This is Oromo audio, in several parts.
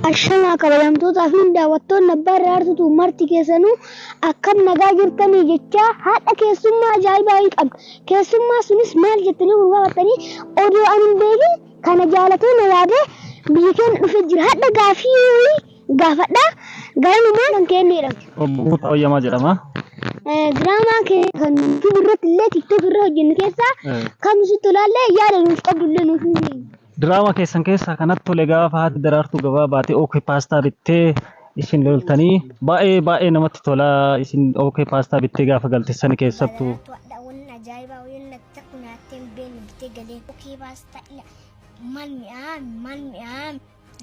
Ashana kabajamtoota fi daawwattoonni abbaa irraartutu marti keessanuu akkam nagaa jirtanii jecha haadha keessummaa ajaa'ibaa qabna. Keessummaa sunis maal jettanii gurgurattanii odoo ani hin beekin kana jaalatee na yaadee biyya keenya dhufee jira. Haadha gaafii gaafadhaa garanumaa kan kennedha. Obbo Fayyamaa jedhama. Diraamaa kan irratti illee TikTok irra hojjennu keessaa kan nuti tolaallee yaada nuuf qabdullee nuuf hin Drama keessan keessa kanatti tole gaafa haati daraartuu gabaa baatee ookee paastaa bittee isin loltanii baay'ee namatti tola isin ookee paastaa bittee gaafa galteessan keessattuu.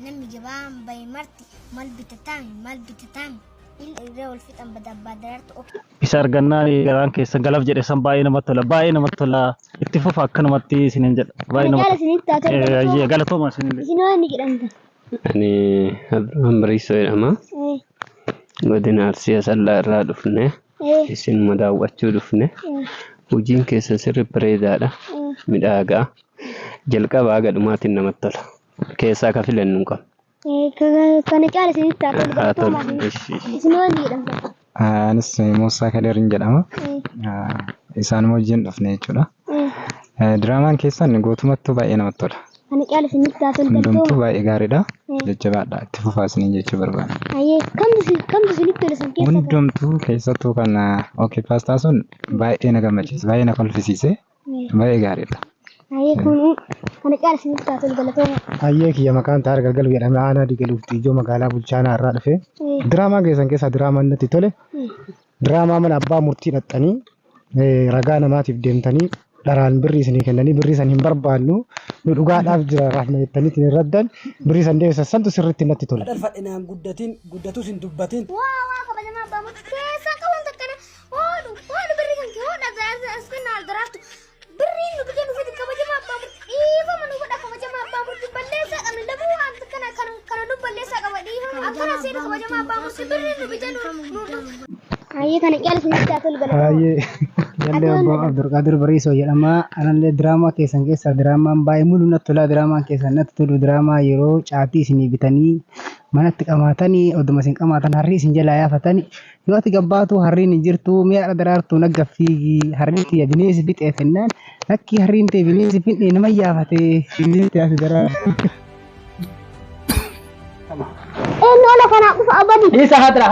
Namni jabaan baay'ee marti mal bitataan illee wal fixan badabbaadaraartu. Isa argannaan garaan keessa galaf jedhe san baay'ee namatti tola itti fufa akka namatti isinin jedha baay'ee namatti galatooma isinillee. Isin waan ni jedhamta. Ani Hambariisoo jedhama. Godina Arsii Asallaa irraa dhufne isin daawwachuu dhufne hojiin keessa sirri bareedaadha midhaagaa jalqabaa gadhumaatiin namatti tola keessaa ka filannu qaba. Kana caala isinitti taatee isin waan ni jedhamta. Anis Muusaa Kadeerin jedhama. Isaan wajjin dhufne jechuudha. Diraamaan keessan gootumattuu baay'ee namatti tola. Kana caala isinitti taatee hundumtuu baay'ee gaariidha. Jajjabaadha itti fufaa isiniin jechuu barbaada. Kamtu isinitti tola san keessa? Hundumtuu keessattuu kan ookee paastaa sun baay'ee na gammachiise baay'ee na kolfisiise baay'ee gaariidha. Kun kana caala isinitti taatee galatooma. Hayyee kiyya maqaan ta'a galgaluu jedhama aanaa digaluufti ijoo magaalaa bulchaanaa irraa dhufe. Diraamaa keessan keessaa diraamaan natti tole. Diraamaa mana abbaa murtii dhaxxanii ragaa namaatiif deemtanii dharaan birrii isinii kennanii birrii san hin barbaannu nu dhugaadhaaf jira raafna jettanii isin raddan birrii san deebisan santu sirriitti natti tola. Dhalfadhinaan guddatus hin dubbatin. Waa kabajamaa abbaa murtii keessaa qabuun takkana oolu birrii kan kee oodha asfinnaal daraartu birrii nu biyya nuufiti kabajamaa abbaa murtii dhiifama nu godha kabajamaa abbaa murtii balleessaa qabne lamuu waan kana nu balleessaa qaba dhiifama akkana seera kabajamaa abbaa murtii birrii nu biyya nu Hayyee kana caala isinitti taatee galatooma. Hayyee jallee obbo Abdulqaadir Bariisoo jedhama. Anallee diraamaa keessan keessaa diraamaan baay'ee mul'u natti tola. Diraamaan keessan natti tolu diraamaa yeroo caatii isinii bitanii manatti qamaatanii oduma isin qamaatan harrii isin jalaa yaafatanii yoo ati gabbaatu harriin hin jirtu mi'a daraartuu nagga fiigi harriin kiyya bineensi fixee fennaan lakki harriin ta'e bineensi fixee nama yaafatee bineensi ati daraartu. Nola kana kufa abadi. Isa hadra.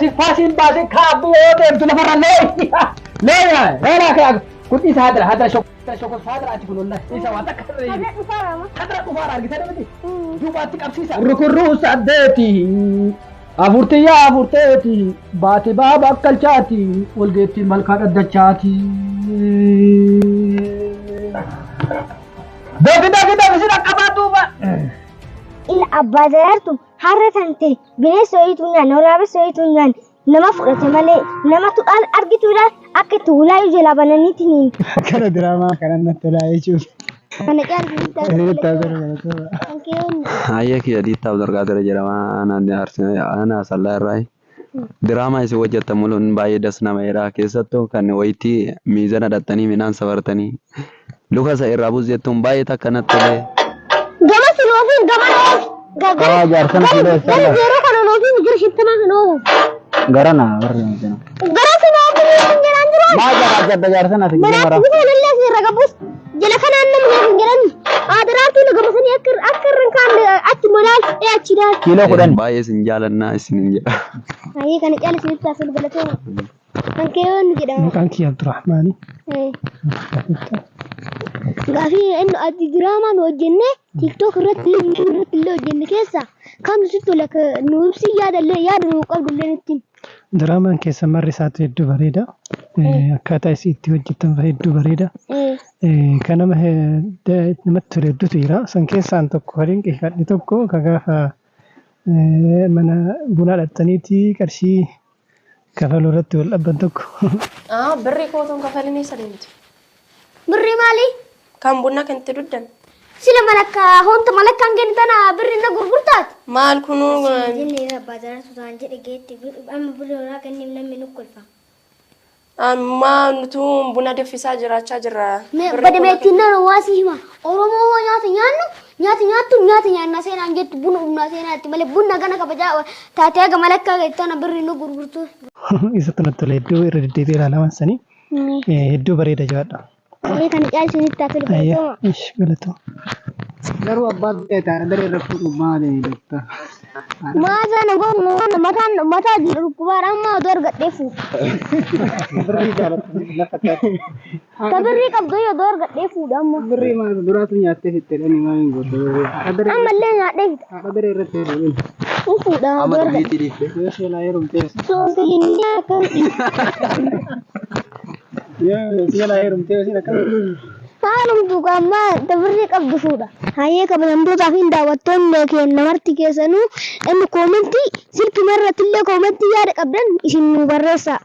Sikfasin basi kabu dem tu nafar le ka kuti isa hadra shokos hadra ati kunulla isa wata kadri. Hadra kufara gitu tadi. Juba tik absisa. Rukurru sadeti. Afurteti baati baba kalchati walgeeti malka daddachati. Dogi sira qabatu ba. Il abbaa daraartu harra tante bineensa ho'iituudhaan waraabessa ho'iituudhaan nama fudhate malee nama tu'aan argituudhaan akka itti ulaayu jalaa bananiitiin. Kana diraamaa kana natti tolaa jechuudha. Kana caala Hayyee kiyya Diittaa Abdulqaadir jedhama aanaa Asallaa irraa. Diraamaa isin hojjettan mul'uun baay'ee das nama jedha keessattuu kan wayitii miizana dhattanii midhaan safartanii luka isa irraa buusettuun baay'ee takka natti tolee. Gama sinoofiin gama noofi. Jaarsan filee Gama yeroo kana noofiin gira shittama sinoofi. Garana warri jira. Gara sinoofiin hin jiran jiru. Maa jaarsan ati gama mara. Mana bifa lillee sirra gabus jala kanaan namni hin jiran. Daraartuu nu gama sanii akka irraan kaan achi modaal achi daal. Kiiloo kudhan. Baay'ee isin jaalannaa isinin jedha. Hayyee kana caala isinitti taasisa galatooma. Kan keewwan jedhama. Maqaan kiyya Abdurrahmaani. Gaafii inni addi diraamaa nu hojjenne TikTok irratti illee hojjenne keessa kan nuti tola nu ibsi yaada nu qabdullee nutti. Diraamaan keessa marri isaatu hedduu bareeda. Akkaataa isii itti hojjetan hedduu bareeda. Kan namatti tole hedduutu jira. San keessaan tokko dinqisiifadhe tokko ka gaafa mana bunaa dhattaniiti qarshii kafaluu irratti wal dhabban tokko. Birrii kootuun kafalinee sadeemti. Birrii maali? Kan bunna kan itti duddan. Sila malakka honta malakkaan kennitana birrii na gurgurtaati. Maal kunuu Jennee abbaa daraartuu ta'an jedhe geetti amma birrii horaa kenneef namni nu kolfa. Amma nutu buna danfisaa jiraachaa jirra. Bada meettinnaan waasii hima. Oromoo hoo nyaata nyaanna seenaan jettu buna humnaa seenaatti malee buna gana kabajaa taatee aga malakkaa gaettaan birri nu gurgurtu. Isatti natti tola iddoo irra deddeebi'ee ilaalaman sanii iddoo bareeda jaadha. Kan caalchinitti haa tolu Ayyaa ish galatoo. Garuu abbaan ta'e daree irra fuudhu maali dokta? Maasa na goonu mataa jiru kubaara amma odoo argadhee fuudhu. Birrii jaalatu lafa ta'e. Ka birrii qabdu yoo odoo argadhee fuudhu amma. Birrii maal duraatu nyaattee fitte dhani maal hin godhu. Ammallee nyaadhee fita. Haadha daree irratti hin Fuudha odoo argadhee. yoo sheelaa heerumtee Soosiliin kan. yoo sheelaa heerumtee siin akkana. Haalumtu amma birrii qabdu fuudha. Hayyee kabajamtootaa fi daawwattoonni keenya marti keessanuu inni koomentii silkii irratti illee koomentii yaada qabdan isin nu barreessaa.